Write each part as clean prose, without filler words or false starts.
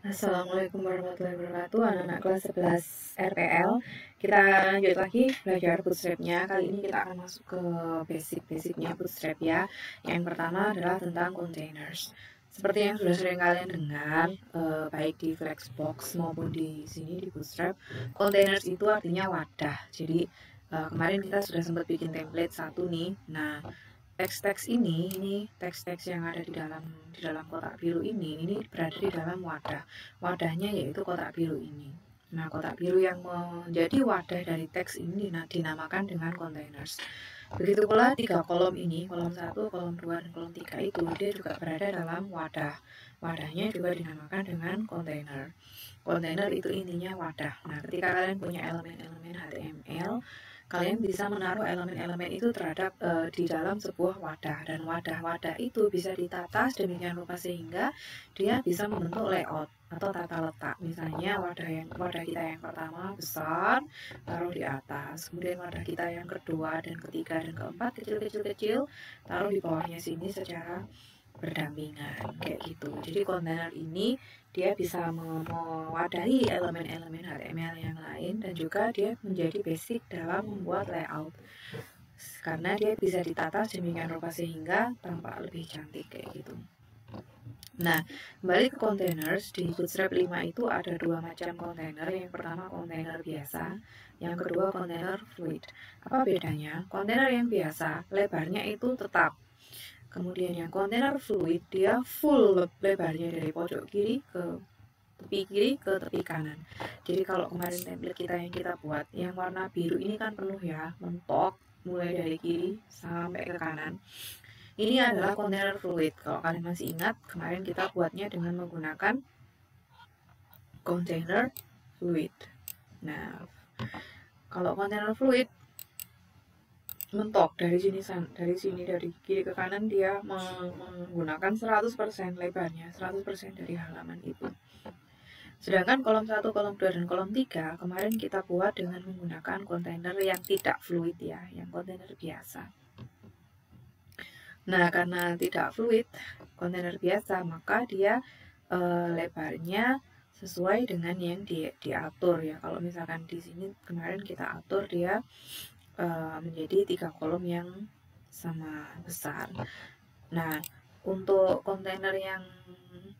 Assalamualaikum warahmatullahi wabarakatuh, anak-anak kelas 11 RPL. Kita lanjut lagi belajar bootstrap-nya. Kali ini kita akan masuk ke basic-basicnya bootstrap ya. Yang pertama adalah tentang containers. Seperti yang sudah sering kalian dengar, baik di Flexbox maupun di sini di bootstrap, containers itu artinya wadah. Jadi kemarin kita sudah sempat bikin template satu nih. Nah, teks-teks ini teks-teks yang ada di dalam kotak biru ini berada di dalam wadah. Wadahnya yaitu kotak biru ini. Nah, kotak biru yang menjadi wadah dari teks ini dinamakan dengan containers. Begitu pula 3 kolom ini, kolom 1, kolom 2, dan kolom 3 itu dia juga berada dalam wadah. Wadahnya juga dinamakan dengan container. Container itu intinya wadah. Nah, ketika kalian punya elemen-elemen HTML, kalian bisa menaruh elemen-elemen itu terhadap di dalam sebuah wadah, dan wadah-wadah itu bisa ditata sedemikian rupa sehingga dia bisa membentuk layout atau tata letak. Misalnya wadah kita yang pertama besar, taruh di atas, kemudian wadah kita yang kedua dan ketiga dan keempat kecil-kecil, taruh di bawahnya sini secara berdampingan kayak gitu. Jadi kontainer ini dia bisa mewadahi elemen-elemen HTML yang lain, dan juga dia menjadi basic dalam membuat layout karena dia bisa ditata sedemikian rupa sehingga tampak lebih cantik kayak gitu. Nah, kembali ke containers, di Bootstrap 5 itu ada dua macam container. Yang pertama container biasa, yang kedua container fluid. Apa bedanya? Container yang biasa lebarnya itu tetap. Kemudian yang kontainer fluid dia full lebarnya dari pojok kiri ke tepi kiri ke tepi kanan. Jadi kalau kemarin template kita yang kita buat yang warna biru ini kan penuh ya, mentok mulai dari kiri sampai ke kanan. Ini adalah kontainer fluid. Kalau kalian masih ingat, kemarin kita buatnya dengan menggunakan kontainer fluid. Nah, kalau kontainer fluid mentok dari sini dari kiri ke kanan, dia menggunakan 100% lebarnya, 100% dari halaman itu. Sedangkan kolom 1, kolom 2, dan kolom 3 kemarin kita buat dengan menggunakan kontainer yang tidak fluid ya, yang kontainer biasa. Nah, karena tidak fluid, kontainer biasa, maka dia lebarnya sesuai dengan yang diatur ya. Kalau misalkan di sini kemarin kita atur dia menjadi 3 kolom yang sama besar. Nah, untuk kontainer yang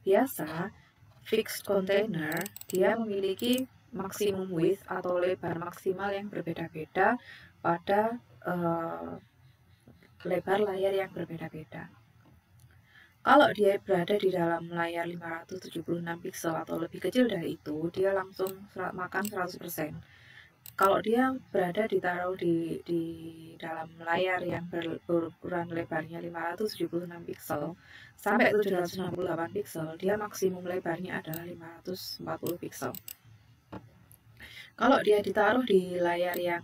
biasa, fixed container, dia memiliki maksimum width atau lebar maksimal yang berbeda-beda pada lebar layar yang berbeda-beda. Kalau dia berada di dalam layar 576 pixel atau lebih kecil dari itu, dia langsung makan 100%. Kalau dia berada ditaruh di dalam layar yang berukuran lebarnya 576 pixel sampai 768 pixel, dia maksimum lebarnya adalah 540 pixel. Kalau dia ditaruh di layar yang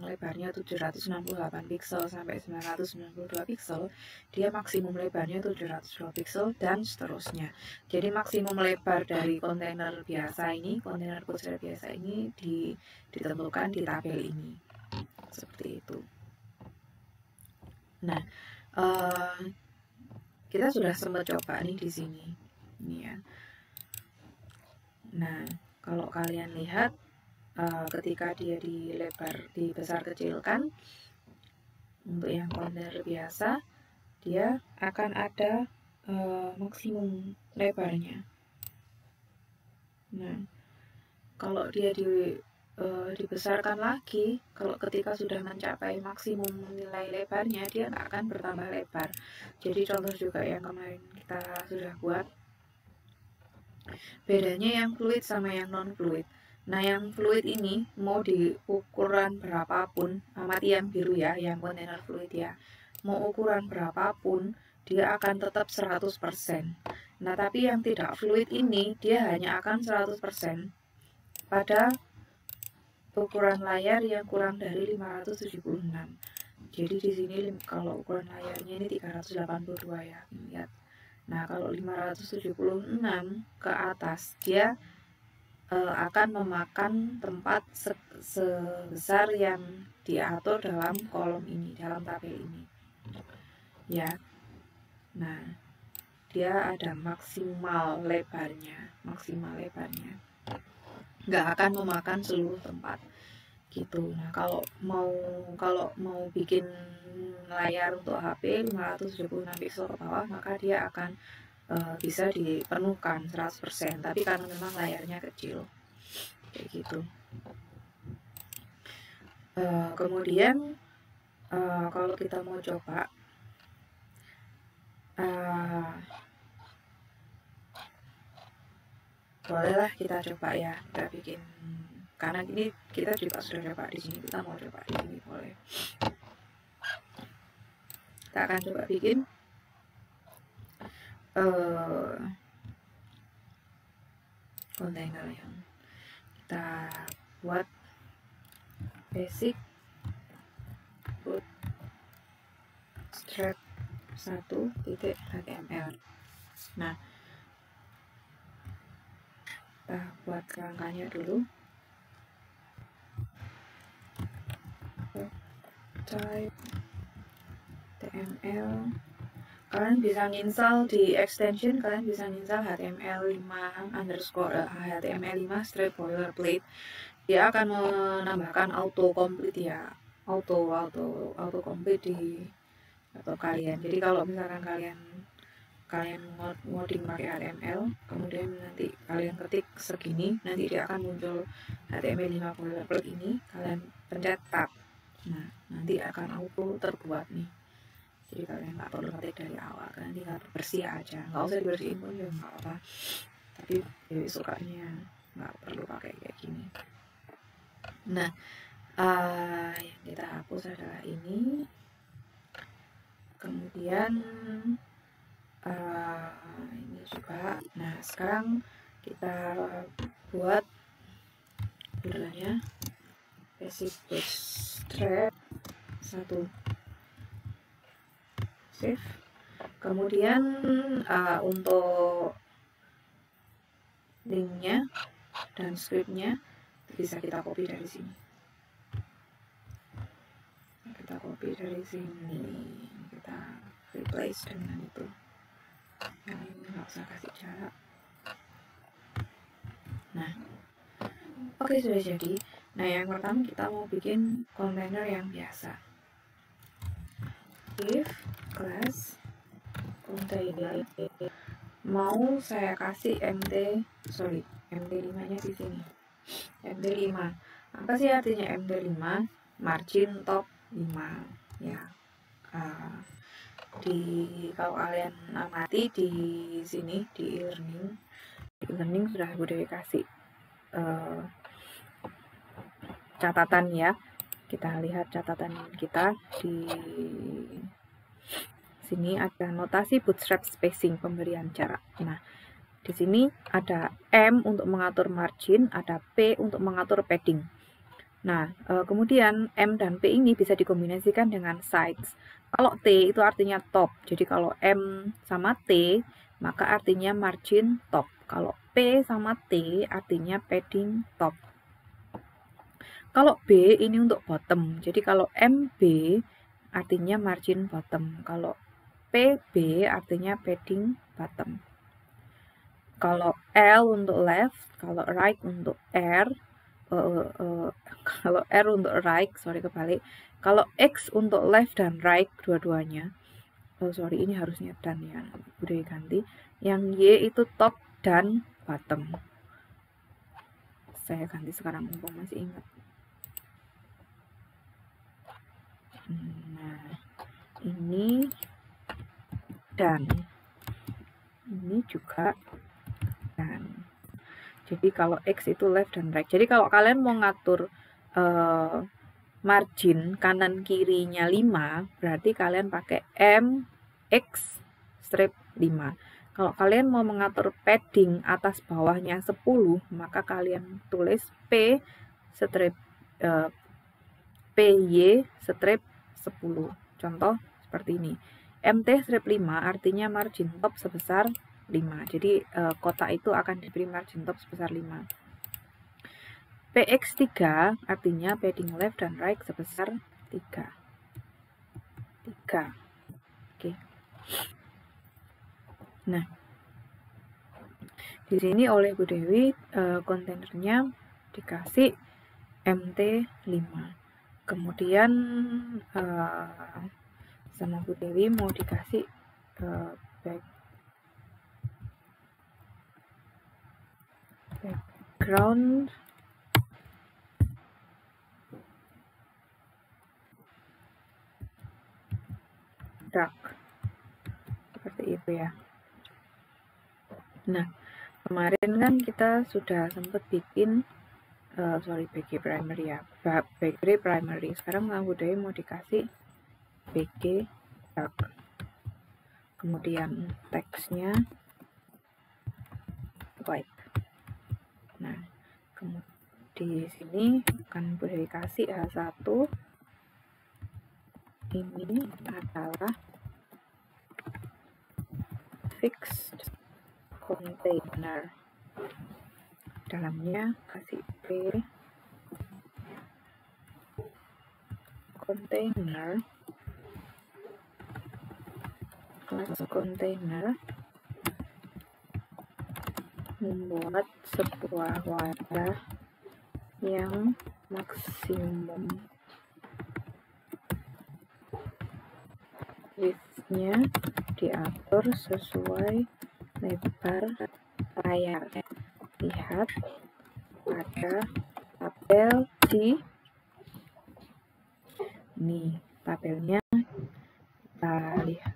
lebarnya 768 pixel sampai 992 pixel, dia maksimum lebarnya 702 pixel dan seterusnya. Jadi maksimum lebar dari kontainer biasa ini, kontainer bootstrap biasa ini ditentukan di tabel ini. Seperti itu. Nah, kita sudah sempat coba nih di sini. Ini ya. Nah, kalau kalian lihat ketika dia dibesar kecilkan, untuk yang kontainer biasa dia akan ada maksimum lebarnya. Nah, kalau dia dibesarkan lagi, kalau ketika sudah mencapai maksimum nilai lebarnya, dia nggak akan bertambah lebar. Jadi contoh juga yang kemarin kita sudah buat, bedanya yang fluid sama yang non fluid. Nah, yang fluid ini mau di ukuran berapapun, amati yang biru ya, yang kontainer fluid ya, mau ukuran berapapun dia akan tetap 100%. Nah, tapi yang tidak fluid ini dia hanya akan 100% pada ukuran layar yang kurang dari 576. Jadi di sini kalau ukuran layarnya ini 382 ya, lihat. Nah, kalau 576 ke atas dia akan memakan tempat sebesar yang diatur dalam kolom ini, dalam tabel ini. Ya. Nah, dia ada maksimal lebarnya, nggak akan memakan seluruh tempat gitu. Nah, kalau mau bikin layar untuk HP 526 pixel ke bawah, maka dia akan bisa dipenuhkan 100%, tapi karena memang layarnya kecil kayak gitu. Kemudian kalau kita mau coba bolehlah kita coba ya, kita bikin, karena ini kita juga sudah coba di sini, kita mau coba di sini boleh. Kita akan coba bikin kontainer yang kita buat basic bootstrap 1.html. Nah, kita buat kerangkanya dulu. Type HTML. Kalian bisa nginstal di extension, kalian bisa nginstal HTML5 strip boilerplate. Dia akan menambahkan auto complete ya, auto complete di laptop kalian. Jadi kalau misalkan kalian ngoding pakai HTML, kemudian nanti kalian ketik segini, nanti dia akan muncul HTML5 boilerplate ini, kalian pencet tab. Nah, nanti akan auto terbuat nih. Jadi kalian nggak perlu ketik dari awal, kalian tinggal bersih aja, nggak usah dibersihin pun ya nggak apa, tapi sukanya nggak perlu pakai kayak gini. Nah, yang kita hapus adalah ini. Kemudian ini juga. Nah, sekarang kita buat bulannya basic bootstrap 1. Save. Kemudian untuk linknya dan scriptnya bisa kita copy dari sini. Kita replace dengan itu. Yang ini nggak usah kasih jarak. Nah, oke, sudah jadi. Nah, yang pertama kita mau bikin kontainer yang biasa. If class container, mau saya kasih MD5 nya di sini. MD5 apa sih artinya MD5? Margin top 5 ya. Kalau kalian amati di sini di e-learning sudah udah kasih catatan ya. Kita lihat catatan kita di sini, ada notasi bootstrap spacing, pemberian jarak. Nah, di sini ada M untuk mengatur margin, ada P untuk mengatur padding. Nah, kemudian M dan P ini bisa dikombinasikan dengan size. Kalau T itu artinya top, jadi kalau M sama T maka artinya margin top. Kalau P sama T artinya padding top. Kalau B ini untuk bottom, jadi kalau MB artinya margin bottom. Kalau PB artinya padding bottom. Kalau L untuk left, kalau right untuk R, kalau R untuk right, kebalik. Kalau X untuk left dan right dua-duanya. Ini harusnya dan ya, udah ganti. Yang Y itu top dan bottom. Saya ganti sekarang mumpung masih ingat. Nah, ini dan ini juga dan. Jadi kalau X itu left dan right. Jadi kalau kalian mau ngatur margin kanan kirinya 5, berarti kalian pakai M X strip 5. Kalau kalian mau mengatur padding atas bawahnya 10, maka kalian tulis P strip PY strip 10. Contoh seperti ini. MT strip 5 artinya margin top sebesar 5. Jadi kotak itu akan diberi margin top sebesar 5. PX3 artinya padding left dan right sebesar 3. Oke. Nah, di sini oleh Bu Dewi kontainernya dikasih MT5. Kemudian sama Bu Dewi mau dikasih background dark, seperti itu ya. Nah, kemarin kan kita sudah sempat bikin BG primary ya, background primary. Sekarang Bu Dewi mau dikasih BG dark. Kemudian teksnya white. Nah, di sini akan boleh dikasih H1. Ini adalah fixed container. Dalamnya kasih P container, class container, membuat sebuah wadah yang maksimum width-nya diatur sesuai lebar layar. Lihat pada tabel di ini, tabelnya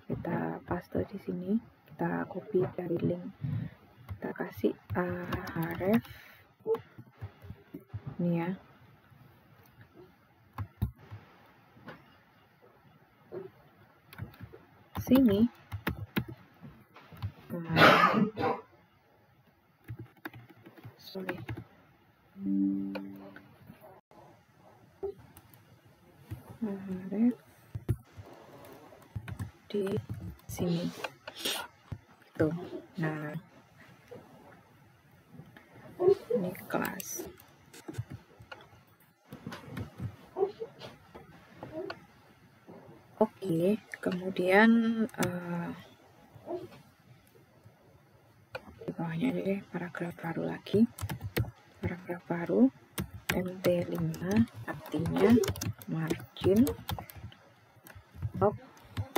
kita paste di sini, kita copy dari link, kita kasih href ini ya. Sini href di sini itu. Nah, ini kelas. Oke, kemudian di bawahnya deh paragraf baru lagi. Paragraf baru MT5 artinya margin top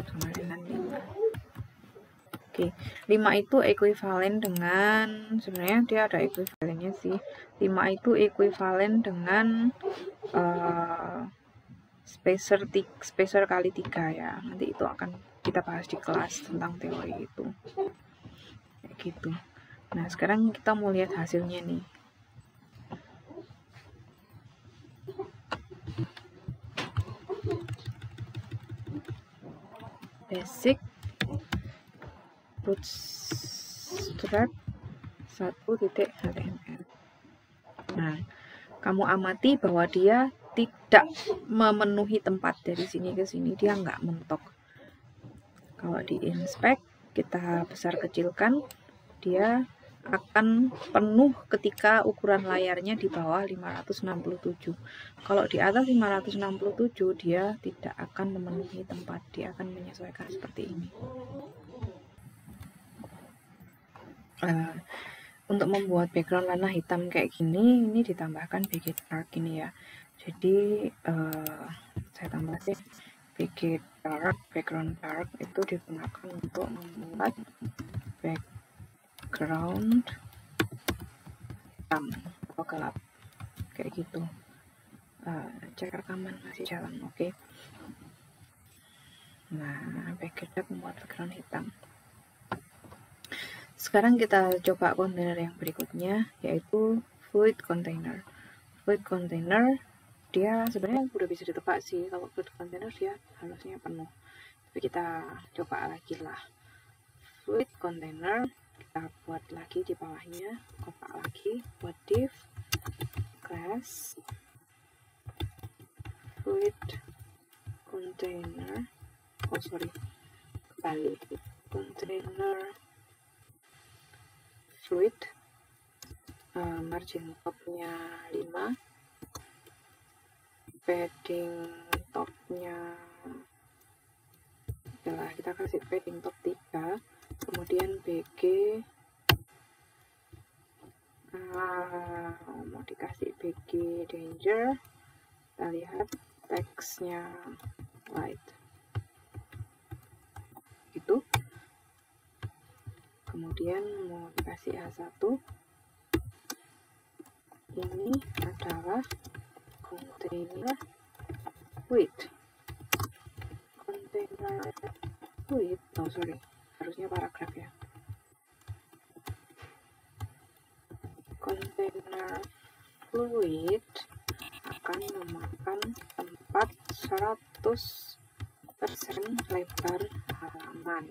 sama dengan 5. Oke, 5 itu ekuivalen dengan, sebenarnya dia ada ekuivalennya sih. 5 itu ekuivalen dengan spacer kali 3 ya. Nanti itu akan kita bahas di kelas tentang teori itu. Kayak gitu. Nah, sekarang kita mau lihat hasilnya nih. Basic bootstrap 1.html. Nah, kamu amati bahwa dia tidak memenuhi tempat dari sini ke sini, dia nggak mentok. Kalau di inspect kita besar kecilkan, dia akan penuh ketika ukuran layarnya di bawah 567. Kalau di atas 567 dia tidak akan memenuhi tempat, dia akan menyesuaikan seperti ini. Untuk membuat background warna hitam kayak gini, ini ditambahkan BG dark ini ya. Jadi saya tambah sih BG dark, background dark itu digunakan untuk membuat background hitam atau gelap kayak gitu. Cek rekaman masih jalan, oke. Nah, BG dark membuat background hitam. Sekarang kita coba kontainer yang berikutnya, yaitu fluid container. Fluid container dia sebenarnya udah bisa ditebak sih. Kalau fluid container dia harusnya penuh, tapi kita coba lagi lah. Fluid container kita buat lagi di bawahnya, kotak lagi, buat div class fluid container, kembali container fluid, margin topnya 5, padding topnya adalah kita kasih padding top 3, kemudian BG mau dikasih BG danger, kita lihat teksnya white itu, kemudian mau dikasih H1, ini adalah container with harusnya paragraf ya, container fluid akan memakan tempat 100% lebar halaman,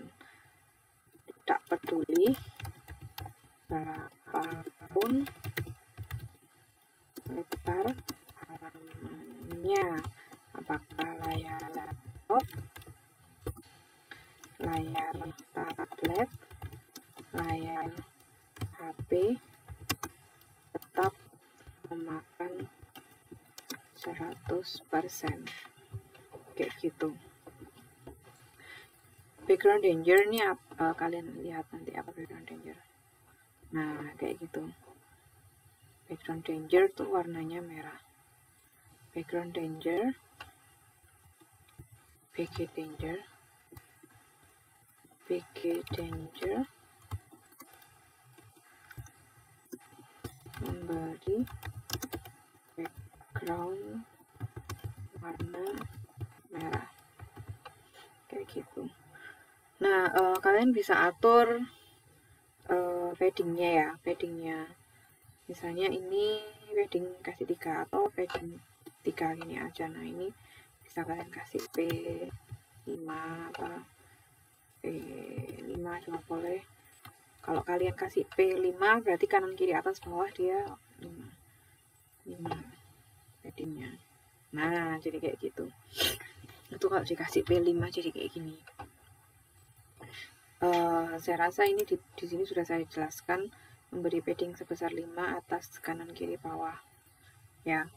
tidak peduli berapapun lebar halamannya, apakah layar laptop, layar tablet, layar HP, tetap memakan 100%, kayak gitu. Background danger ini kalian lihat nanti apa background danger. Nah, kayak gitu. Background danger tuh warnanya merah. Background danger, BG danger, BG danger memberi background warna merah, kayak gitu. Nah, kalian bisa atur paddingnya ya, paddingnya. Misalnya ini padding kasih 3 atau padding 3 gini aja. Nah, ini bisa kalian kasih P5 apa P5 juga boleh. Kalau kalian kasih P5 berarti kanan kiri atas bawah dia 5 paddingnya. Nah, jadi kayak gitu. Itu kalau dikasih P5 jadi kayak gini. Saya rasa ini di sini sudah saya jelaskan, memberi padding sebesar 5 atas kanan kiri bawah ya,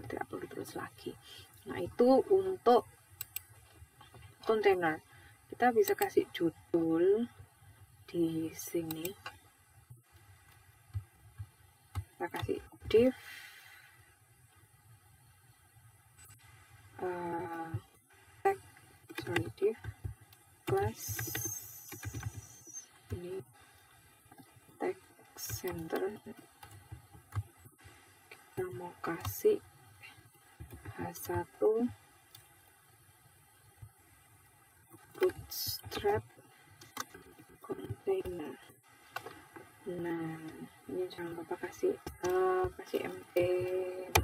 tidak perlu terus lagi. Nah, itu untuk kontainer. Kita bisa kasih judul di sini, kita kasih div div class, ini text center, kita mau kasih H1 bootstrap container. Nah, ini jangan lupa kasih MP6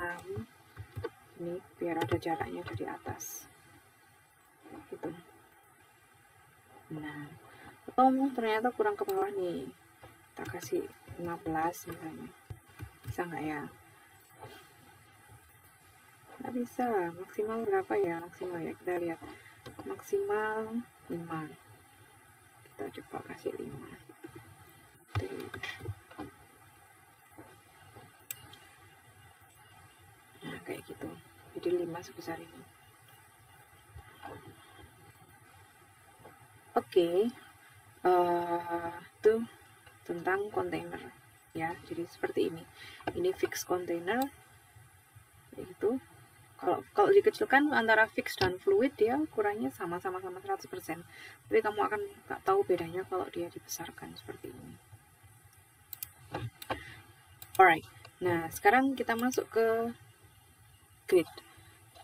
ini biar ada jaraknya dari atas gitu. Nah, atau ternyata kurang ke bawah nih, kita kasih 15 misalnya, bisa nggak ya? Nggak bisa. Maksimal berapa ya? Maksimal ya, kita lihat maksimal 5, kita coba kasih 5. Nah, kayak gitu, jadi 5 sebesar ini. Oke, itu tentang kontainer ya, jadi seperti ini fix kontainer itu. Kalau dikecilkan antara fix dan fluid, dia kurangnya sama-sama 100%, tapi kamu akan nggak tahu bedanya kalau dia dibesarkan seperti ini. Alright, nah sekarang kita masuk ke grid.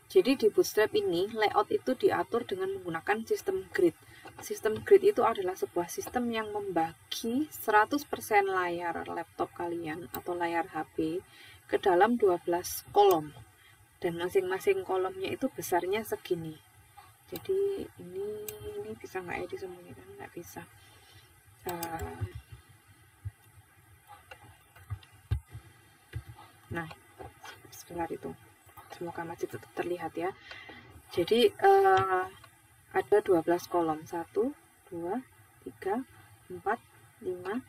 Jadi di Bootstrap ini layout itu diatur dengan menggunakan sistem grid. Sistem grid itu adalah sebuah sistem yang membagi 100% layar laptop kalian atau layar HP ke dalam 12 kolom. Dan masing-masing kolomnya itu besarnya segini. Jadi ini bisa nggak ya disembunyikan? Nggak bisa. Nah, sebentar itu. Semoga masih tetap terlihat ya. Jadi ada 12 kolom. 1, 2, 3, 4, 5,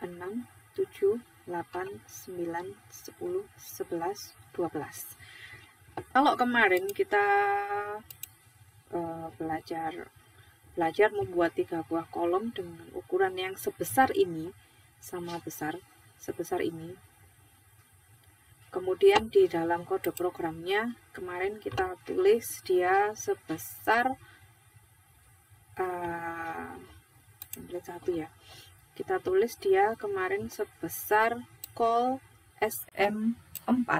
6, 7, 8, 9, 10, 11, 12. Kalau kemarin kita belajar belajar membuat 3 buah kolom dengan ukuran yang sebesar ini, sama besar, sebesar ini. Kemudian di dalam kode programnya kemarin kita tulis dia sebesar template 1 ya. Kita tulis dia kemarin sebesar col SM4.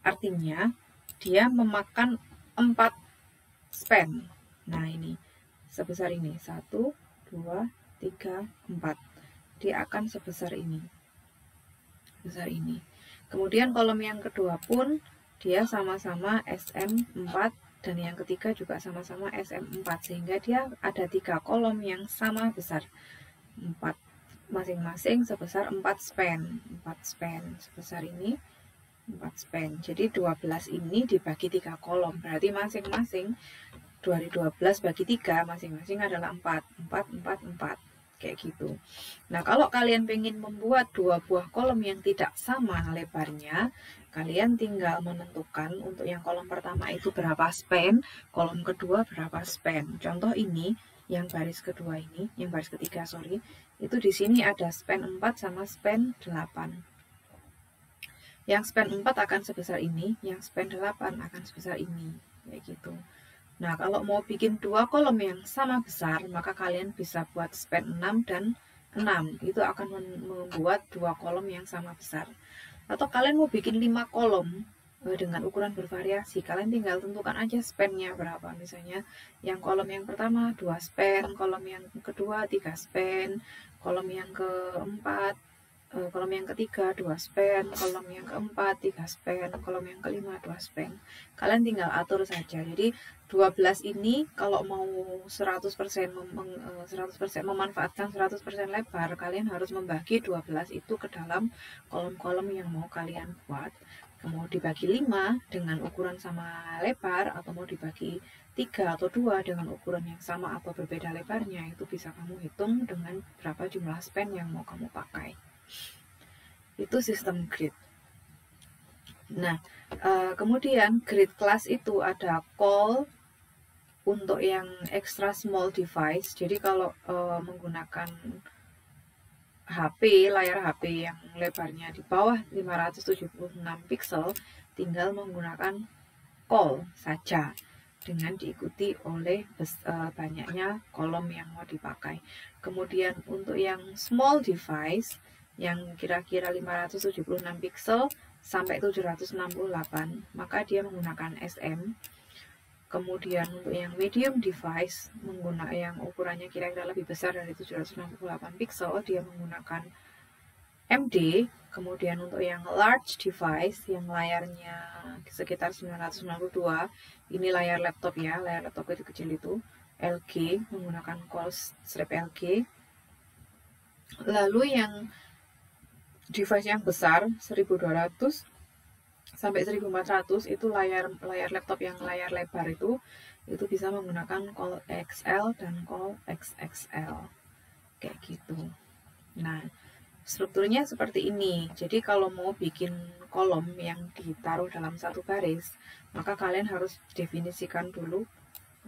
Artinya dia memakan 4 span. Nah, ini sebesar ini 1, 2, 3, 4. Dia akan sebesar ini. Sebesar ini. Kemudian kolom yang kedua pun dia sama-sama SM4 dan yang ketiga juga sama-sama SM4 sehingga dia ada 3 kolom yang sama besar. 4 masing-masing sebesar 4 span. 4 span sebesar ini 4 span. Jadi 12 ini dibagi 3 kolom. Berarti masing-masing dari 12 bagi 3 masing-masing adalah 4. 4, 4, 4. Kayak gitu. Nah, kalau kalian pengen membuat 2 buah kolom yang tidak sama lebarnya, kalian tinggal menentukan untuk yang kolom pertama itu berapa span, kolom kedua berapa span. Contoh ini, yang baris kedua ini, yang baris ketiga, sorry, itu di sini ada span 4 sama span 8. Yang span 4 akan sebesar ini, yang span 8 akan sebesar ini, kayak gitu. Nah, kalau mau bikin 2 kolom yang sama besar, maka kalian bisa buat span 6 dan 6. Itu akan membuat 2 kolom yang sama besar. Atau kalian mau bikin 5 kolom dengan ukuran bervariasi, kalian tinggal tentukan aja span-nya berapa. Misalnya, yang kolom yang pertama 2 span, kolom yang kedua 3 span, kolom yang keempat kolom yang ketiga 2 span, kolom yang keempat 3 span, kolom yang kelima 2 span. Kalian tinggal atur saja. Jadi 12 ini kalau mau 100% memanfaatkan 100% lebar, kalian harus membagi 12 itu ke dalam kolom-kolom yang mau kalian buat. Mau dibagi 5 dengan ukuran sama lebar, atau mau dibagi 3 atau 2 dengan ukuran yang sama atau berbeda lebarnya, itu bisa kamu hitung dengan berapa jumlah span yang mau kamu pakai. Itu sistem grid. Nah, kemudian grid class itu ada call untuk yang extra small device. Jadi kalau menggunakan HP, layar HP yang lebarnya di bawah 576 pixel, tinggal menggunakan call saja dengan diikuti oleh banyaknya kolom yang mau dipakai. Kemudian untuk yang small device yang kira-kira 576 pixel sampai 768, maka dia menggunakan SM. Kemudian untuk yang medium device, menggunakan yang ukurannya kira-kira lebih besar dari 768 pixel, dia menggunakan MD. Kemudian untuk yang large device, yang layarnya sekitar 992, ini layar laptop ya, layar laptop itu kecil itu, LG, menggunakan call strip LG. Lalu yang device yang besar 1200 sampai 1400 itu layar laptop yang layar lebar itu bisa menggunakan call XL dan call XXL kayak gitu. Nah, strukturnya seperti ini. Jadi kalau mau bikin kolom yang ditaruh dalam satu baris, maka kalian harus definisikan dulu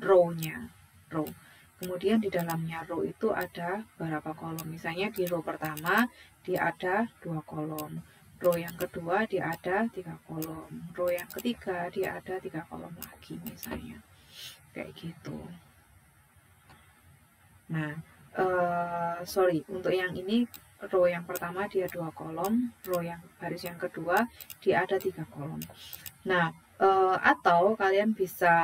row-nya, row. Kemudian di dalamnya row itu ada berapa kolom. Misalnya di row pertama dia ada 2 kolom. Row yang kedua dia ada 3 kolom. Row yang ketiga dia ada 3 kolom lagi misalnya. Kayak gitu. Nah, sorry, untuk yang ini row yang pertama dia 2 kolom, row yang baris yang kedua dia ada 3 kolom. Nah, atau kalian bisa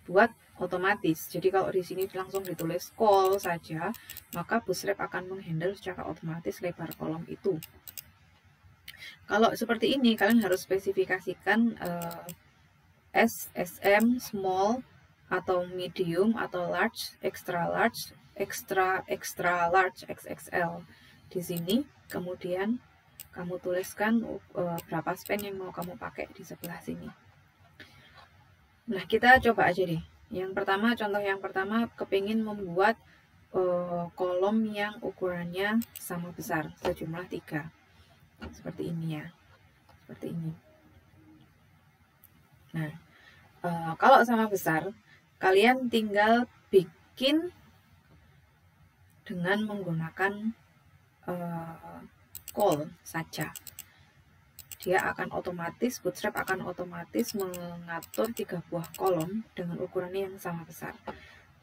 buat otomatis. Jadi kalau di sini langsung ditulis call saja, maka Bootstrap akan menghandle secara otomatis lebar kolom itu. Kalau seperti ini, kalian harus spesifikasikan S, SM, small, atau medium, atau large, extra large, extra large, XXL di sini. Kemudian kamu tuliskan berapa span yang mau kamu pakai di sebelah sini. Nah, kita coba aja deh. Yang pertama, contoh yang pertama, kepingin membuat kolom yang ukurannya sama besar, sejumlah 3. Seperti ini ya. Seperti ini. Nah, kalau sama besar, kalian tinggal bikin dengan menggunakan call saja. Dia akan otomatis, Bootstrap akan otomatis mengatur 3 buah kolom dengan ukuran yang sama besar.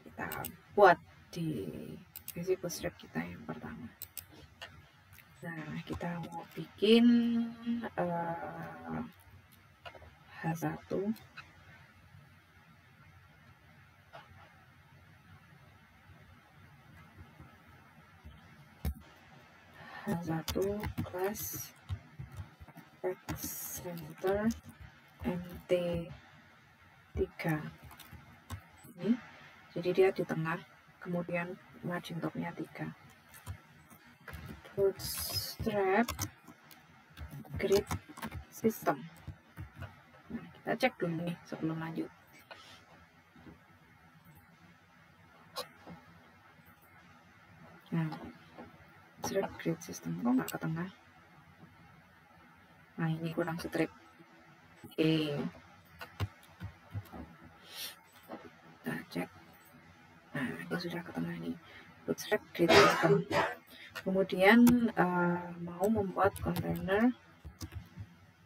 Kita buat di basic Bootstrap kita yang pertama. Nah, kita mau bikin H1. H1 kelas text center MT3 ini, jadi dia di tengah, kemudian margin topnya 3. Bootstrap grid system. Nah, kita cek dulu nih sebelum lanjut. Nah, Bootstrap grid system kok nggak ke tengah? Nah, ini kurang strip. Oke. Kita cek. Nah, dia sudah ke tengah nih. Bootstrap grid system. Kemudian mau membuat container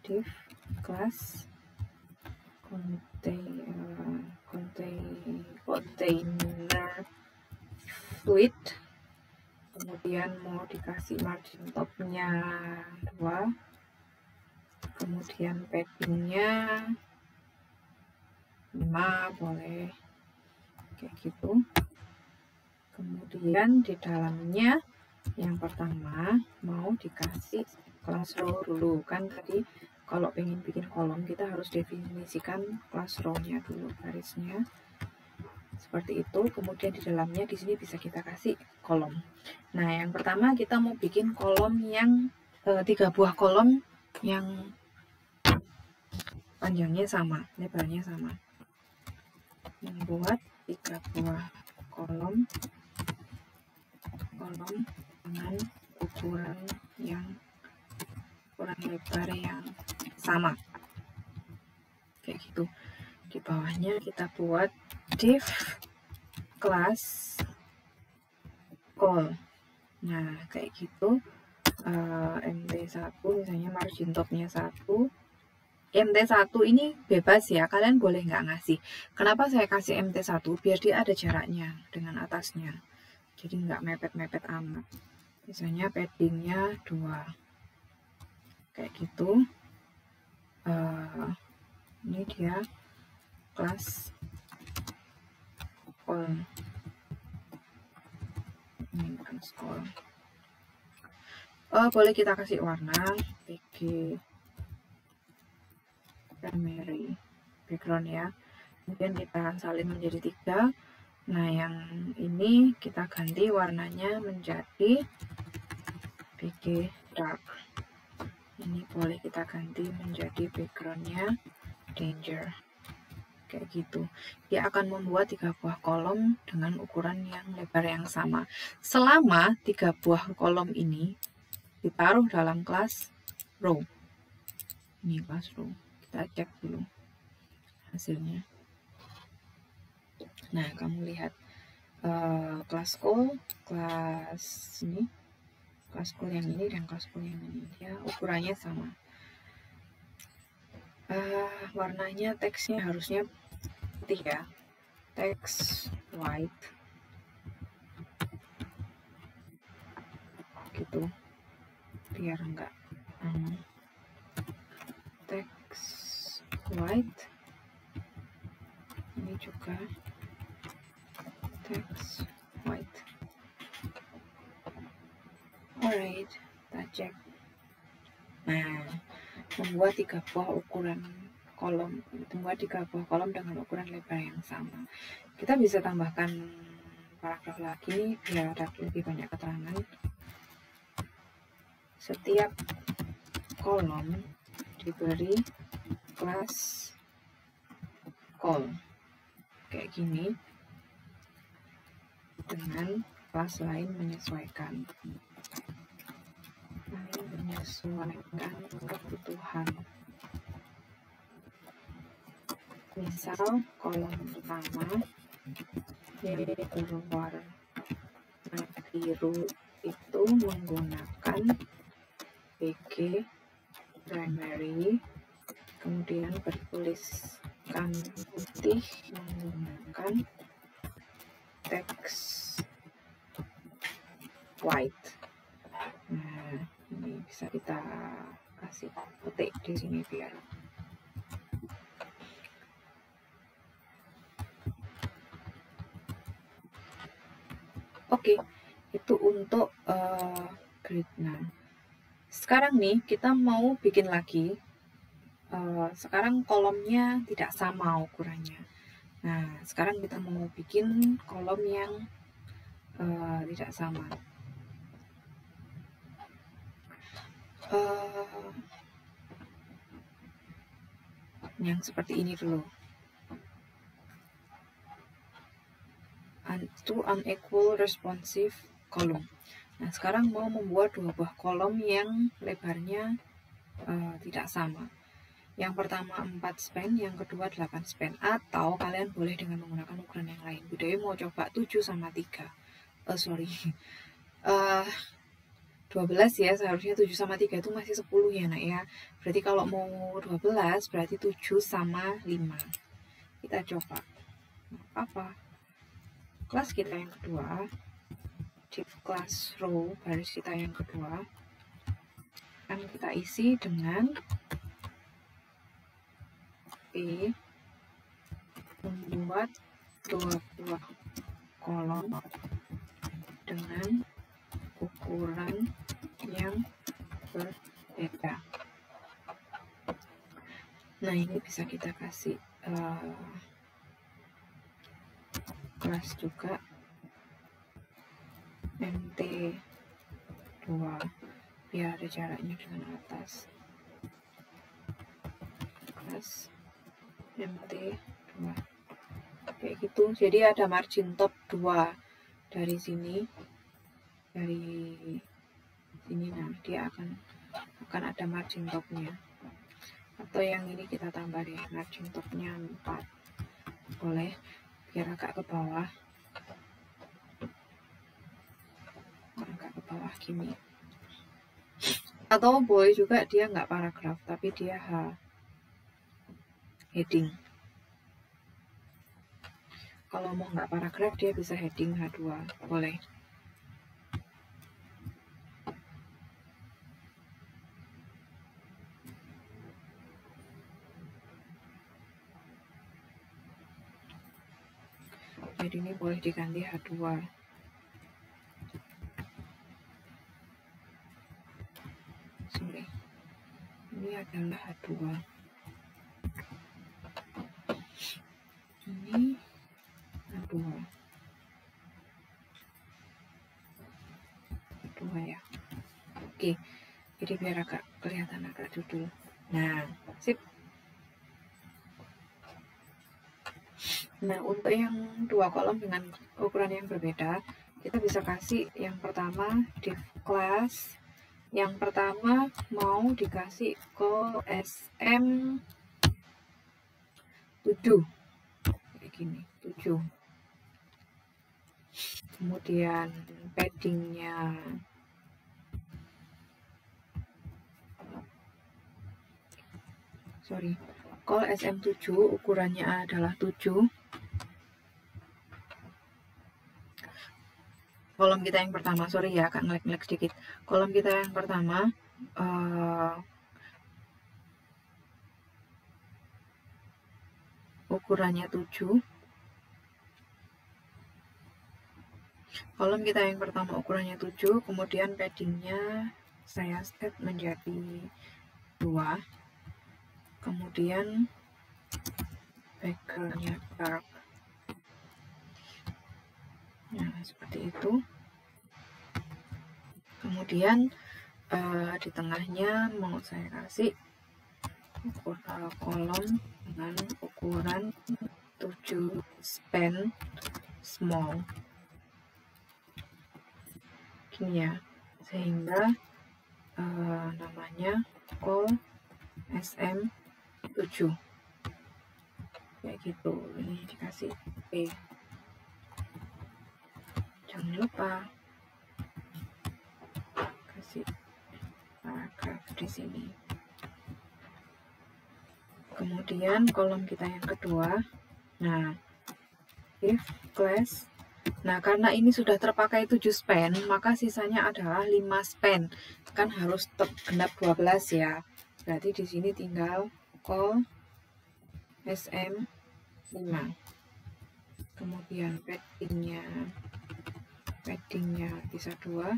div class container fluid, kemudian mau dikasih margin topnya 2, kemudian paddingnya 5 boleh kayak gitu. Kemudian di dalamnya yang pertama mau dikasih class row dulu, kan tadi kalau pengen bikin kolom kita harus definisikan class row-nya dulu, garisnya seperti itu. Kemudian di dalamnya di sini bisa kita kasih kolom. Nah, yang pertama kita mau bikin kolom yang 3 buah kolom yang panjangnya sama, lebarnya sama. Membuat 3 buah kolom dengan ukuran lebar yang sama, kayak gitu. Di bawahnya kita buat div class call. Nah, kayak gitu. MT1 misalnya margin topnya 1. MT1 ini bebas ya, kalian boleh nggak ngasih. Kenapa saya kasih MT1? Biar dia ada jaraknya dengan atasnya, jadi nggak mepet-mepet amat. Misalnya paddingnya 2, kayak gitu. Ini dia kelas call. Ini kelas call. Boleh kita kasih warna PG primary background ya. Kemudian kita salin menjadi 3. Nah, yang ini kita ganti warnanya menjadi PG dark. Ini boleh kita ganti menjadi backgroundnya danger, kayak gitu. Dia akan membuat 3 buah kolom dengan ukuran yang lebar yang sama. Selama 3 buah kolom ini ditaruh dalam kelas row. Ini kelas row. Kita cek dulu hasilnya. Nah, kamu lihat kelas call, kelas ini, kelas call yang ini dan kelas call yang ini, dia ukurannya sama. Warnanya, teksnya harusnya putih ya, teks white gitu, biar enggak teks white. Ini juga teks white. Alright, kita cek. Nah, membuat 3 buah ukuran kolom, membuat 3 buah kolom dengan ukuran lebar yang sama. Kita bisa tambahkan paragraf lagi biar ada lebih banyak keterangan. Setiap kolom diberi kelas call kayak gini, dengan kelas lain menyesuaikan kebutuhan. Misal kolom pertama berwarna biru itu menggunakan BG primary, kemudian bertuliskan putih menggunakan teks white. Nah, ini bisa kita kasih petik di sini biar oke. Itu untuk grid. Nah, sekarang nih kita mau bikin lagi. Sekarang kolomnya tidak sama ukurannya. Nah, sekarang kita mau bikin kolom yang tidak sama. Yang seperti ini dulu. Two unequal responsive column. Nah, sekarang mau membuat dua buah kolom yang lebarnya tidak sama. Yang pertama 4 span, yang kedua 8 span. Atau kalian boleh dengan menggunakan ukuran yang lain. Budaya mau coba 7 sama 3. 12 ya, seharusnya 7 sama 3 itu masih 10 ya nak ya. Berarti kalau mau 12 berarti 7 sama 5. Kita coba. Apa? Kelas kita yang kedua, div class row baris kita yang kedua, akan kita isi dengan P, membuat dua buah kolom dengan ukuran yang berbeda. Nah, ini bisa kita kasih kelas juga MT2 biar ada jaraknya dengan atas. Kelas MT2 kayak gitu. Jadi ada margin top 2 dari sini, nah dia akan ada margin topnya. Atau yang ini kita tambah deh, margin topnya 4 boleh, biar agak ke bawah, gini. Atau boleh juga dia nggak paragraf tapi dia heading. Kalau mau nggak paragraf dia bisa heading H2, boleh. Jadi ini boleh diganti H2. Sorry, ini adalah H2. Ini H2 ya. Oke, jadi biar agak kelihatan agak judul. Nah, sip. Nah, untuk yang dua kolom dengan ukuran yang berbeda, kita bisa kasih yang pertama div class. Yang pertama mau dikasih ke SM7 kayak gini, 7. Kemudian paddingnya call SM7 ukurannya adalah 7. Kolom kita yang pertama, sorry ya agak ngelek-ngelek sedikit. Kolom kita yang pertama ukurannya 7. Kolom kita yang pertama ukurannya 7, kemudian paddingnya saya set menjadi 2. Kemudian backgroundnya dark. Nah, seperti itu. Kemudian di tengahnya mau saya kasih kolom dengan ukuran 7 span small. Gini ya, sehingga namanya call SM7 kayak gitu. Ini dikasih P. jangan lupa kasih paragraf di sini. Kemudian kolom kita yang kedua, nah if class, nah karena ini sudah terpakai 7 span, maka sisanya adalah 5 span, kan harus tetap genap 12 ya. Berarti di sini tinggal call SM5. Kemudian paddingnya bisa 2,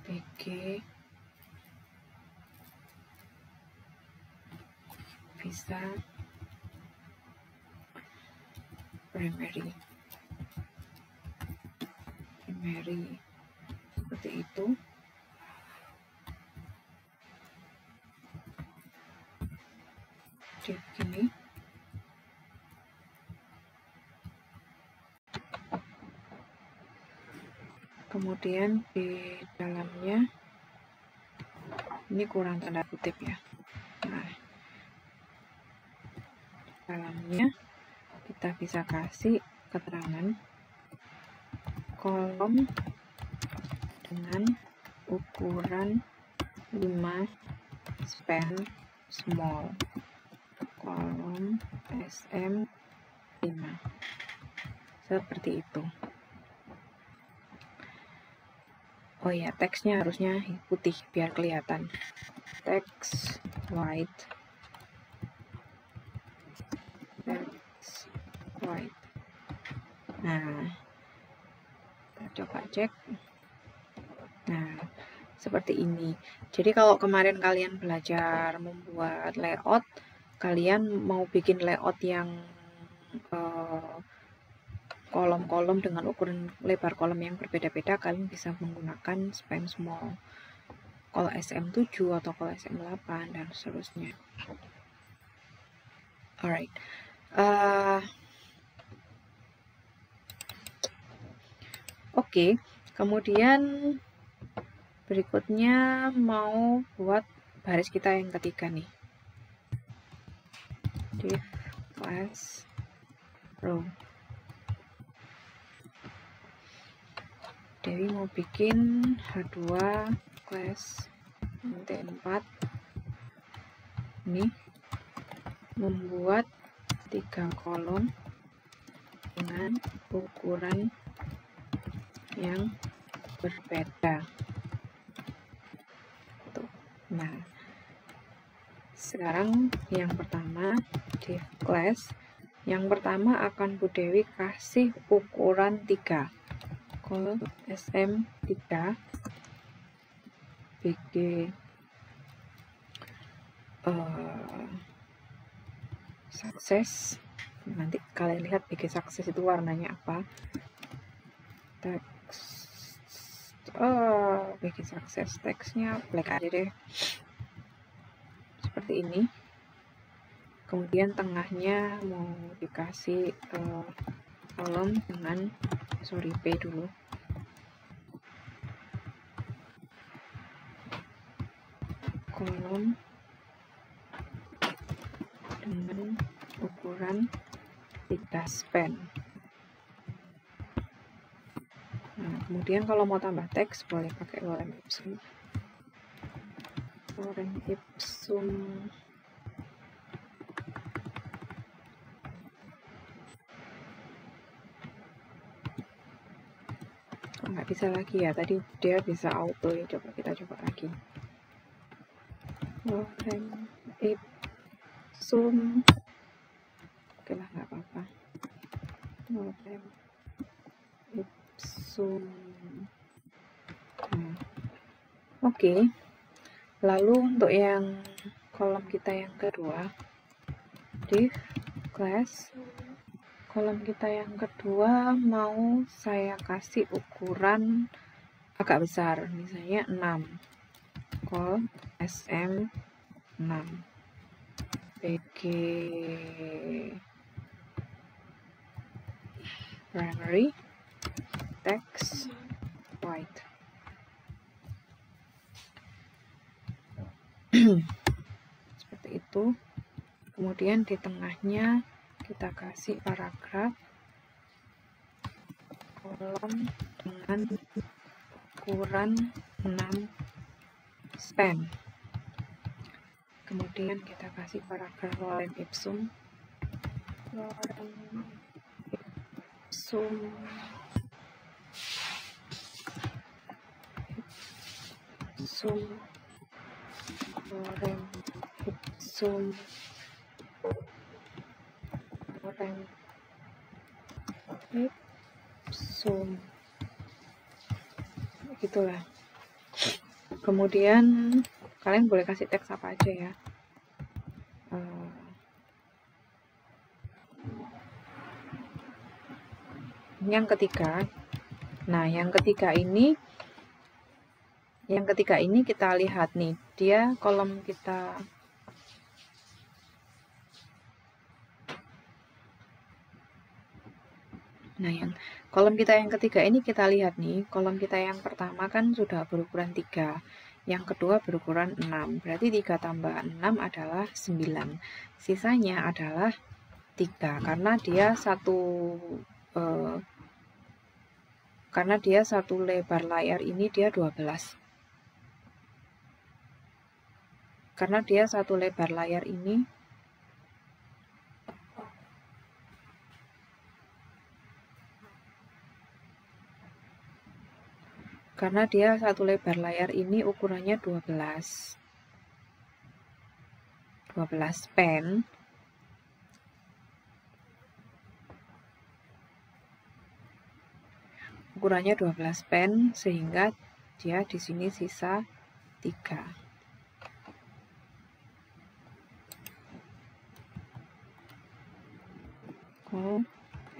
BG bisa primary seperti itu. Di begini. Kemudian di dalamnya ini kurang tanda kutip ya. Nah, dalamnya kita bisa kasih keterangan kolom dengan ukuran 5 span small, kolom SM5, seperti itu. Oh ya, teksnya harusnya putih biar kelihatan. Text white. Nah, kita coba cek. Nah, seperti ini. Jadi kalau kemarin kalian belajar membuat layout, kalian mau bikin layout yang kolom-kolom dengan ukuran lebar kolom yang berbeda-beda, kalian bisa menggunakan span small, kalau SM7 atau kalau SM8 dan seterusnya. Alright. Oke, kemudian berikutnya mau buat baris kita yang ketiga nih. Div class row. Dewi mau bikin H2 class T4 ini, membuat 3 kolom dengan ukuran yang berbeda. Tuh. Nah, sekarang yang pertama div class, yang pertama akan Bu Dewi kasih ukuran 3, call SM3 BG sukses. Nanti kalian lihat BG sukses itu warnanya apa. Teks BG sukses, teksnya black aja deh, seperti ini. Kemudian tengahnya mau dikasih kolom dengan P dulu. Kolom dengan ukuran 3 span. Nah, kemudian kalau mau tambah teks boleh pakai lorem ipsum. Nggak bisa lagi ya, tadi dia bisa auto ya, coba kita coba lagi. Lorem ipsum, oke lah, nggak apa-apa. Lorem ipsum. Nah, oke. Lalu untuk yang kolom kita yang kedua, div class, kolom kita yang kedua mau saya kasih ukuran agak besar, misalnya 6, call SM6, BG primary, text white. Seperti itu. Kemudian di tengahnya kita kasih paragraf kolom dengan ukuran 6 span. Kemudian kita kasih paragraf lorem ipsum. Lorem ipsum, gitulah. Kemudian kalian boleh kasih teks apa aja ya. Yang ketiga, nah yang ketiga ini kita lihat nih, dia kolom kita kolom kita yang ketiga ini kita lihat nih, kolom kita yang pertama kan sudah berukuran 3, yang kedua berukuran 6, berarti 3 tambah 6 adalah 9, sisanya adalah 3 karena dia satu lebar layar ini dia 12. Karena dia satu lebar layar ini ukurannya 12 span. Ukurannya 12 span sehingga dia di sini sisa 3.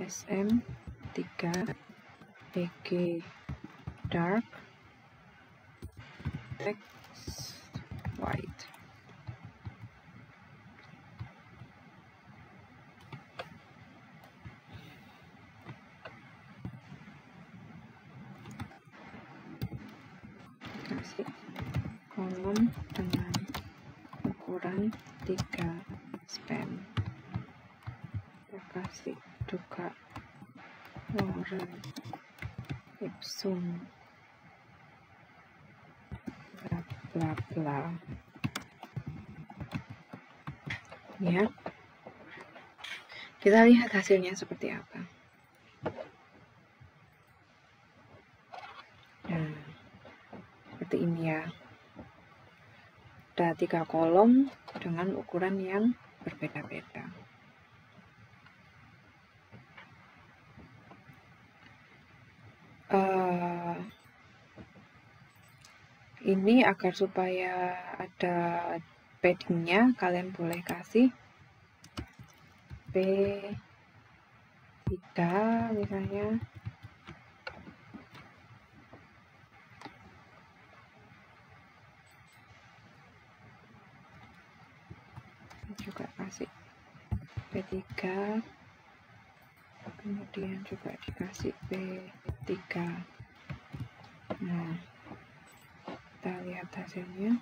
SM 3 BG dark text white. Kasih kolom dengan ukuran 3 span. Kasih juga lorem ipsum bla bla bla ya. Kita lihat hasilnya seperti apa. Nah, seperti ini ya. Ada 3 kolom dengan ukuran yang berbeda-beda. Ini agar supaya ada paddingnya, kalian boleh kasih P3 misalnya. Juga kasih P3, kemudian juga dikasih P3. Nah, kita lihat hasilnya.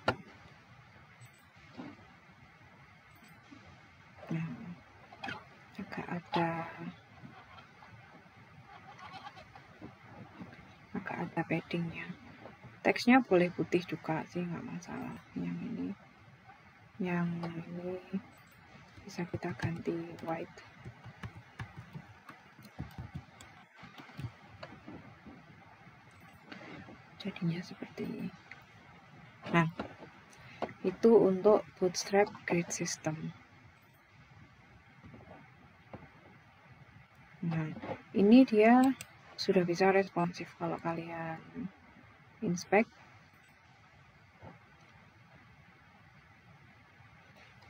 Nah, agak ada paddingnya. Teksnya boleh putih juga sih, nggak masalah. Yang ini bisa kita ganti white. Jadinya seperti ini. Nah, itu untuk Bootstrap Grid System. Nah, ini dia sudah bisa responsif kalau kalian inspect.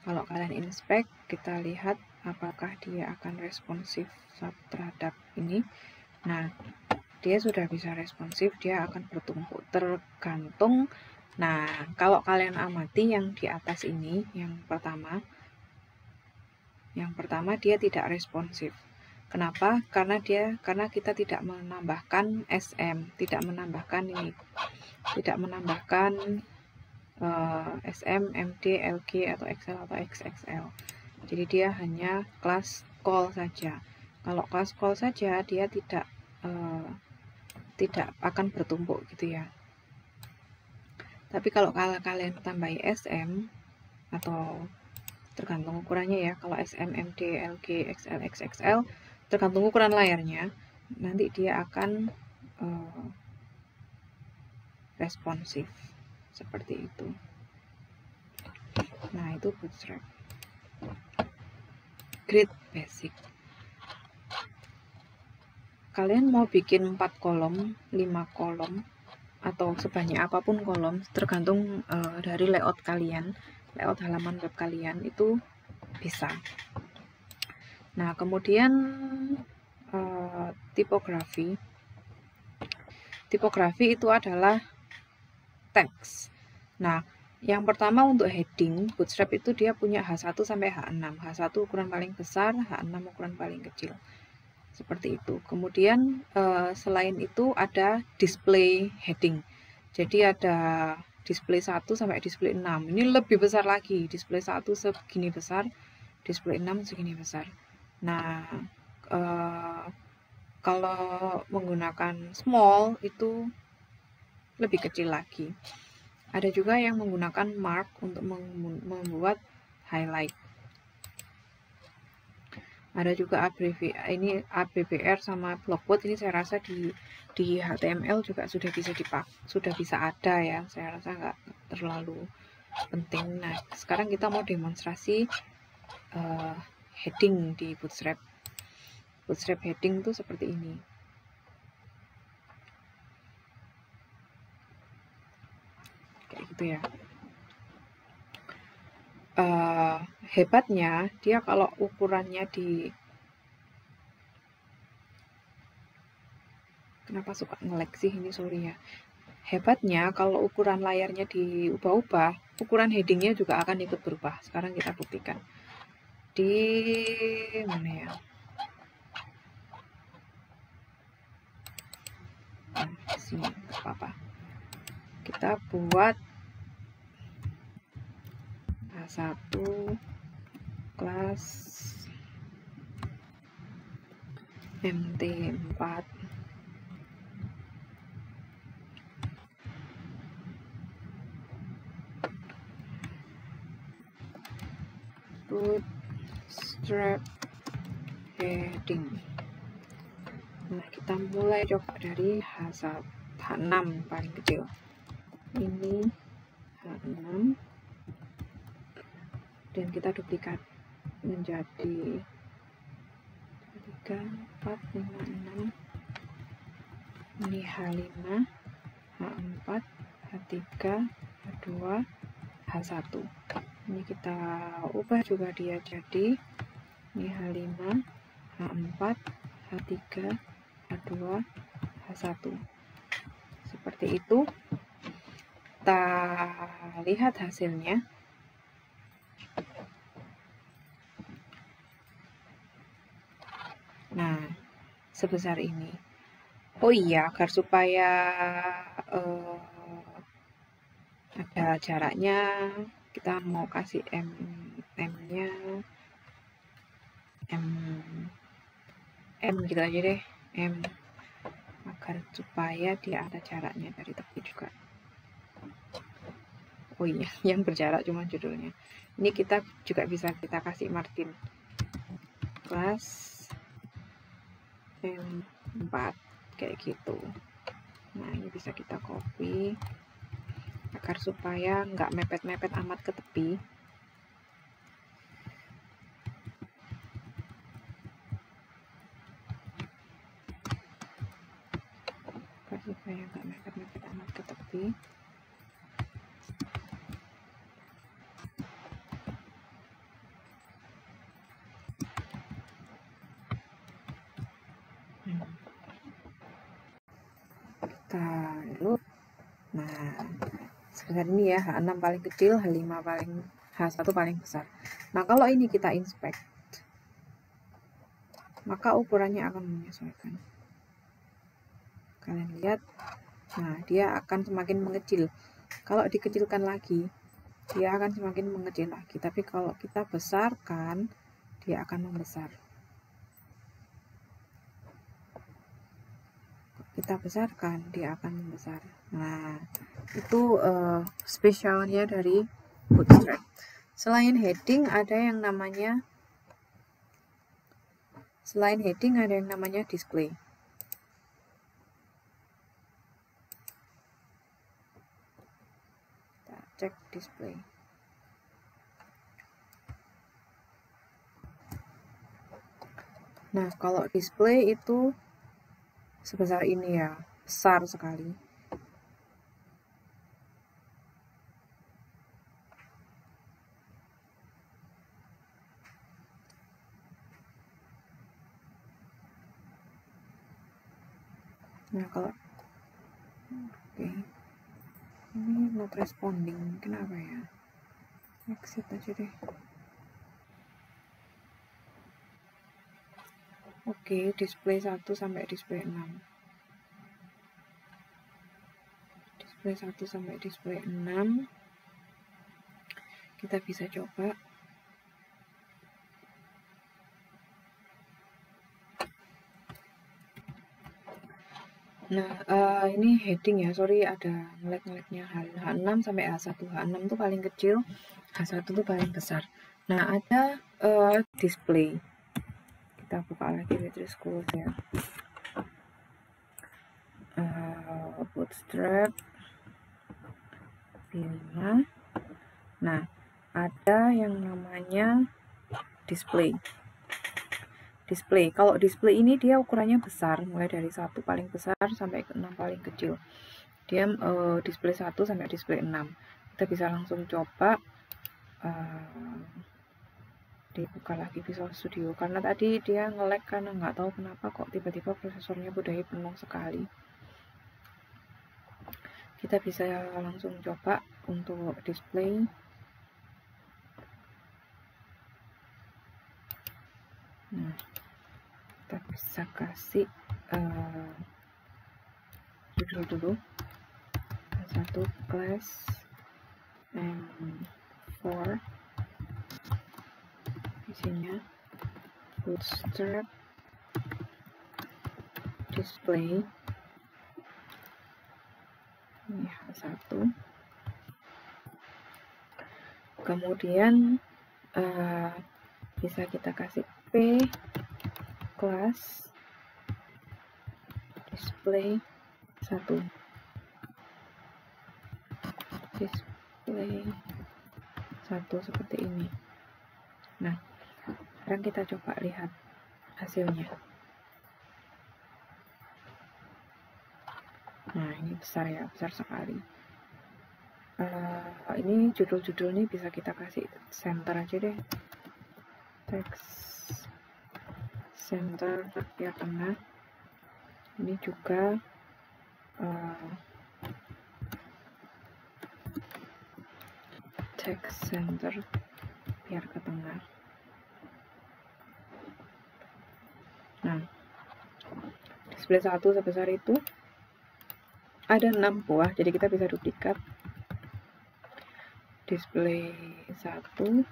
Kalau kalian inspect, kita lihat apakah dia akan responsif terhadap ini. Nah, dia sudah bisa responsif, dia akan bertumpuk tergantung. Nah, kalau kalian amati yang di atas ini, yang pertama dia tidak responsif. Kenapa? Karena kita tidak menambahkan SM, tidak menambahkan SM, MD, LG atau XL atau XXL. Jadi dia hanya kelas call saja. Kalau kelas call saja dia tidak tidak akan bertumpuk gitu ya. Tapi kalau kalian tambahi SM atau tergantung ukurannya ya, kalau SM, MD, LG, XL, XXL tergantung ukuran layarnya, nanti dia akan responsif seperti itu. Nah, itu Bootstrap Grid Basic. Kalian mau bikin 4 kolom, 5 kolom, atau sebanyak apapun kolom, tergantung dari layout kalian, layout halaman web kalian itu bisa. Nah, kemudian tipografi. Tipografi itu adalah teks. Nah, yang pertama untuk heading, Bootstrap itu dia punya H1 sampai H6. H1 ukuran paling besar, H6 ukuran paling kecil. Seperti itu. Kemudian selain itu ada display heading. Jadi ada display 1 sampai display 6. Ini lebih besar lagi. Display 1 segini besar, display 6 segini besar. Nah, kalau menggunakan small itu lebih kecil lagi. Ada juga yang menggunakan mark untuk membuat highlight. Ada juga ABBR sama blockquote. Ini saya rasa di HTML juga sudah bisa ada ya. Saya rasa nggak terlalu penting. Nah, sekarang kita mau demonstrasi heading di Bootstrap. Bootstrap heading itu seperti ini. Kayak gitu ya. Hebatnya dia kalau ukurannya kenapa suka nge-lag sih ini, sorry ya. Hebatnya kalau ukuran layarnya diubah-ubah, ukuran headingnya juga akan ikut berubah. Sekarang kita buktikan di mana ya. Nah, sini nggak apa-apa, kita buat H1 kelas MT4 Bootstrap heading. Nah, kita mulai coba dari H6 paling kecil. Ini H6 dan kita duplikat menjadi 3, 4, 5, 6. Ini H5, H4, H3, H2, H1. Ini kita ubah juga dia jadi ini H5, H4, H3, H2, H1. Seperti itu. Kita lihat hasilnya. Nah, sebesar ini. Oh iya, agar supaya ada jaraknya, kita mau kasih M-nya M gitu aja deh, M, agar supaya dia ada jaraknya dari tepi juga. Oh iya, yang berjarak cuma judulnya. Ini kita juga bisa kita kasih margin kelas M4 kayak gitu. Nah, ini bisa kita copy agar supaya nggak mepet-mepet amat ke tepi. Agar supaya nggak mepet-mepet amat ke tepi. Kita load. Nah, sebesar ini ya, H6 paling kecil, H1 paling besar. Nah, kalau ini kita inspect, maka ukurannya akan menyesuaikan. Kalian lihat, nah dia akan semakin mengecil. Kalau dikecilkan lagi, dia akan semakin mengecil lagi. Tapi kalau kita besarkan, dia akan membesar. kita besarkan, dia akan membesar. Nah, itu spesialnya dari Bootstrap. Selain heading ada yang namanya display. Kita cek display. Nah, kalau display itu sebesar ini ya, besar sekali. Nah, kalau ini not responding, kenapa ya? Exit aja deh. Oke, display 1 sampai display 6. Display 1 sampai display 6. Kita bisa coba. Nah, ini heading ya, sorry ada ngelek-ngeleknya. H6 sampai H1. H6 itu paling kecil, H1 itu paling besar. Nah, ada display. Kita buka lagi Beatrice Schools ya. Bootstrap pilihnya. Nah, ada yang namanya display. Kalau display ini dia ukurannya besar, mulai dari 1 paling besar sampai ke 6 paling kecil. Dia display 1 sampai display 6. Kita bisa langsung coba dibuka lagi Visual Studio, karena tadi dia nge-lag karena nggak tahu kenapa kok tiba-tiba prosesornya udah penuh sekali. Kita bisa langsung coba untuk display. Nah, kita bisa kasih judul dulu, satu class M4, isinya Bootstrap display. Ini H1. Kemudian bisa kita kasih P class display 1. Display 1 seperti ini. Nah, sekarang kita coba lihat hasilnya. Nah, ini besar ya, besar sekali. Ini judul-judul ini bisa kita kasih center aja deh, text center biar tengah. Ini juga text center biar ke tengah. Nah, display 1 sebesar itu ada 6 buah, jadi kita bisa duplikat. Display 1,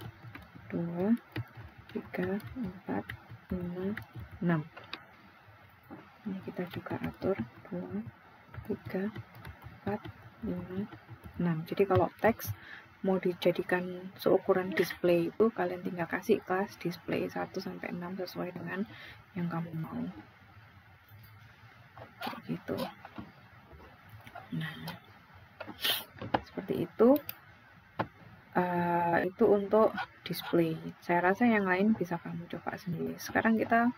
2, 3, 4, 5, 6. Ini kita juga atur 2, 3, 4, 5, 6. Jadi kalau teks mau dijadikan seukuran display itu, kalian tinggal kasih kelas display 1 sampai 6 sesuai dengan yang kamu mau. Kayak gitu. Nah, seperti itu. Itu untuk display. Saya rasa yang lain bisa kamu coba sendiri. Sekarang kita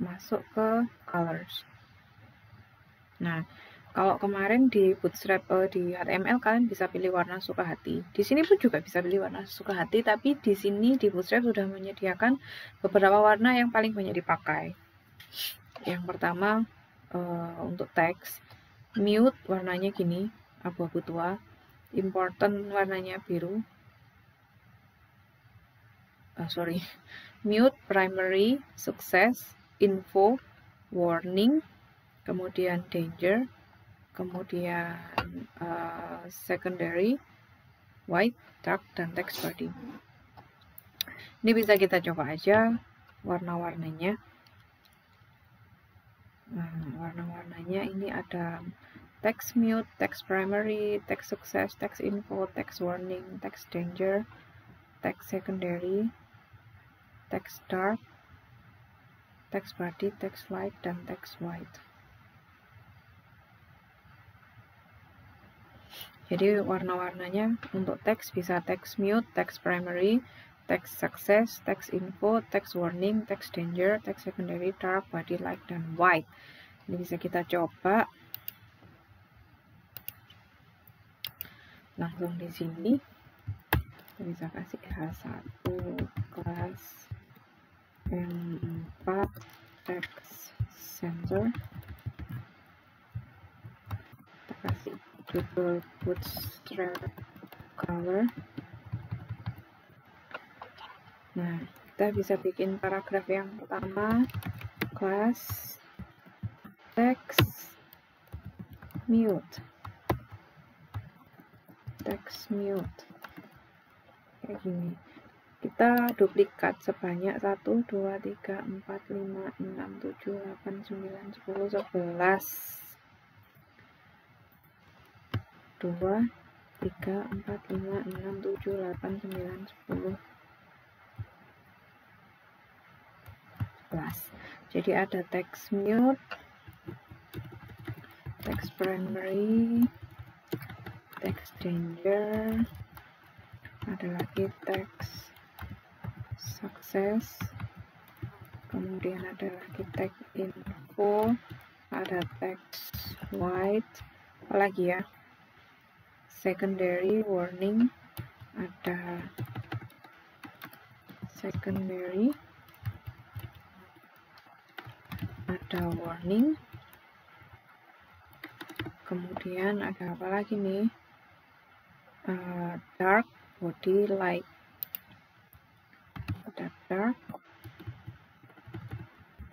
masuk ke colors. Nah, kalau kemarin di Bootstrap di HTML kalian bisa pilih warna suka hati. Di sini pun juga bisa pilih warna suka hati, tapi di sini di Bootstrap sudah menyediakan beberapa warna yang paling banyak dipakai. Yang pertama untuk teks, mute warnanya gini, abu-abu tua. Important warnanya biru. Mute, primary, success, info, warning, kemudian danger, kemudian secondary, white, dark, dan text body. Ini bisa kita coba aja warna-warnanya. Nah, warna-warnanya ini ada text mute, text primary, text success, text info, text warning, text danger, text secondary, text dark, text body, text light, dan text white. Jadi warna-warnanya untuk teks bisa text mute, text primary, text success, text info, text warning, text danger, text secondary, dark, body, light, dan white. Ini bisa kita coba langsung di sini. Kita bisa kasih H1 kelas M4 text sensor. Kita kasih judul bootstrap color. Nah, kita bisa bikin paragraf yang pertama, kelas text mute, text mute, kayak gini. Kita duplikat sebanyak 1, 2, 3, 4, 5, 6, 7, 8, 9, 10, 11. 2, 3, 4, 5, 6, 7, 8, 9, 10, 11. Jadi ada text mute, text primary, text danger, ada lagi text success, kemudian ada lagi text info, ada text white, apalagi ya, secondary warning, ada secondary, ada warning, kemudian ada apa lagi nih, dark, body, light, ada dark,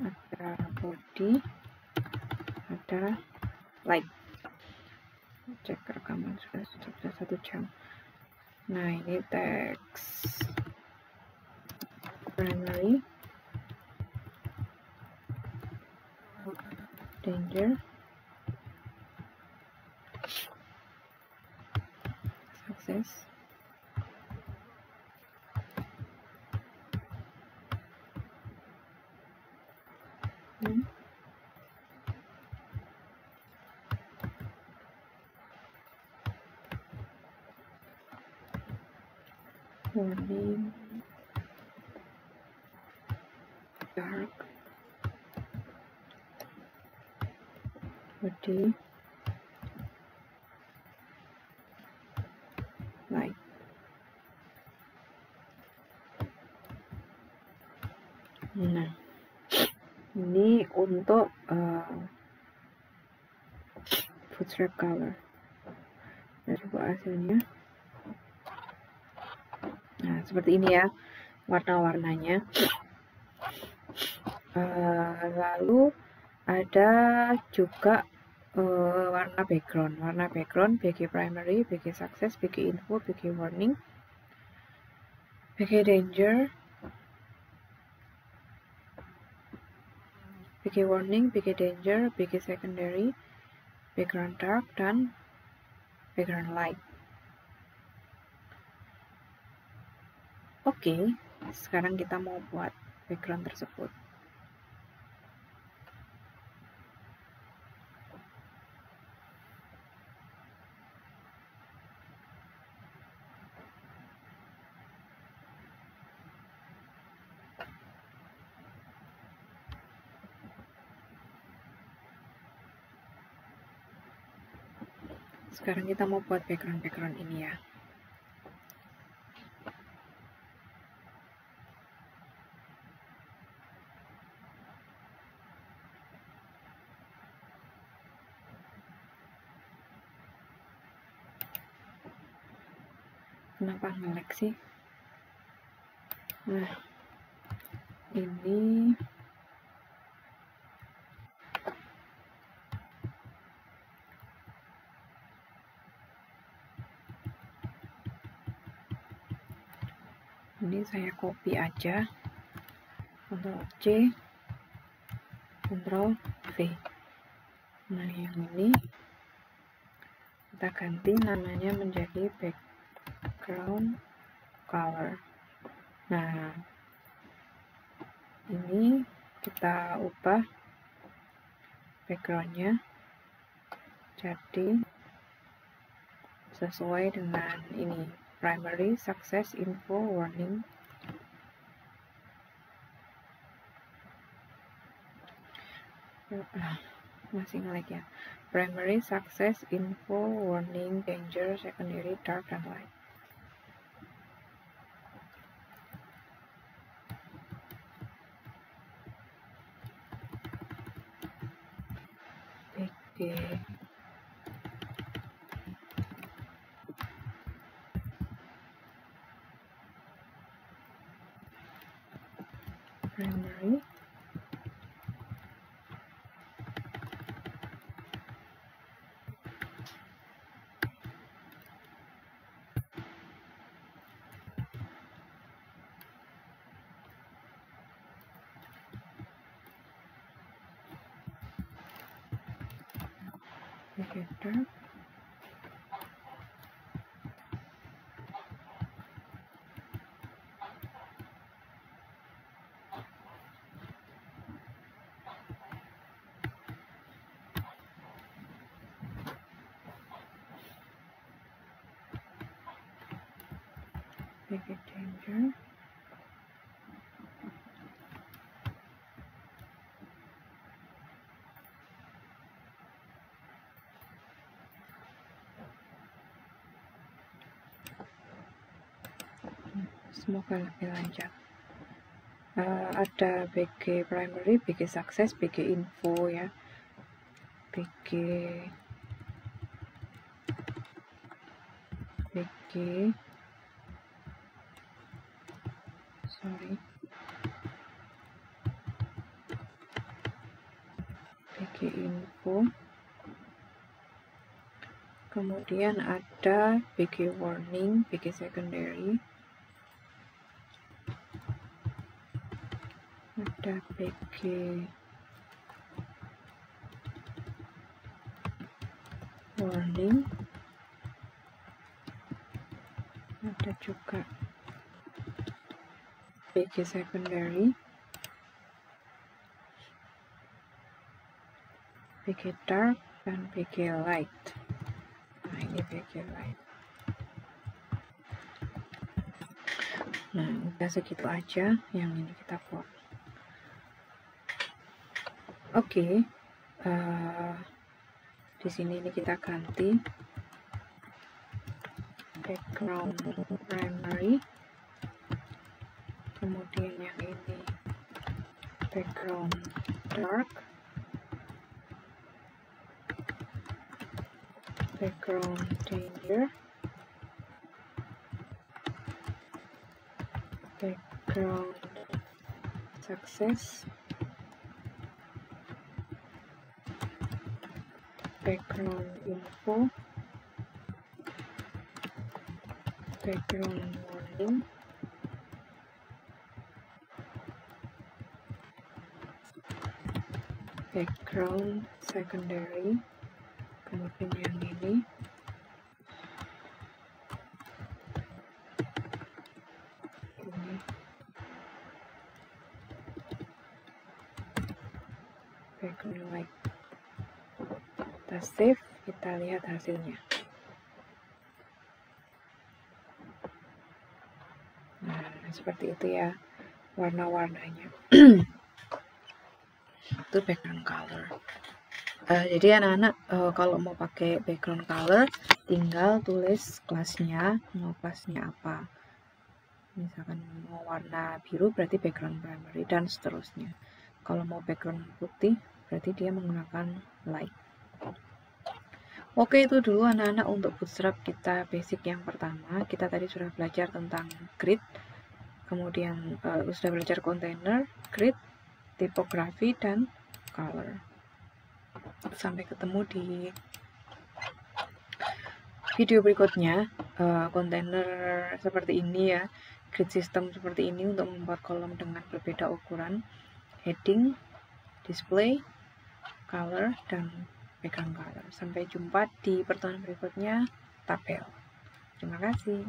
ada body, ada light. Cek rekaman sudah 1 jam. Nah, ini text primary, danger, success, warning, dark, body, light. Nah, ini untuk bootstrap color. Kita coba hasilnya. Nah, seperti ini ya warna-warnanya. Lalu ada juga warna background. Warna background BG primary, BG success, BG info, BG warning, BG danger, BG warning, BG danger, BG secondary, background dark, dan background light. Oke, sekarang kita mau buat background tersebut. Sekarang kita mau buat background ini ya. Kenapa nge-lag sih? Nah, ini saya copy aja, Ctrl C, Ctrl V. Nah, yang ini kita ganti namanya menjadi background color. Nah, ini kita ubah backgroundnya jadi sesuai dengan ini, primary success info warning. Masih nge-lag ya. Primary success info warning danger, secondary dark dan light. Oke. Primary header background danger, semoga lebih lancar. Ada BG primary, BG success, BG info ya, BG info, kemudian ada BG warning, BG secondary, ada BG warning, ada juga BG secondary, BG dark, dan BG light. Nah, ini BG light. Nah, udah segitu aja yang ini kita buat. Oke, di sini ini kita ganti background primary, kemudian yang ini background dark, background danger, background success, background info, background warning, background secondary, kemudian yang ini background light. Kita save, kita lihat hasilnya. Nah, seperti itu ya warna-warnanya. Itu background color. Jadi anak-anak kalau mau pakai background color tinggal tulis kelasnya, mau kelasnya apa. Misalkan mau warna biru berarti background primary dan seterusnya. Kalau mau background putih berarti dia menggunakan light. Oke, itu dulu anak-anak untuk Bootstrap kita basic yang pertama. Kita tadi sudah belajar tentang grid, kemudian sudah belajar container, grid, tipografi, dan color. Sampai ketemu di video berikutnya. Container seperti ini ya, grid system seperti ini untuk membuat kolom dengan berbeda ukuran, heading, display, color, dan background color. Sampai jumpa di pertemuan berikutnya, tabel. Terima kasih.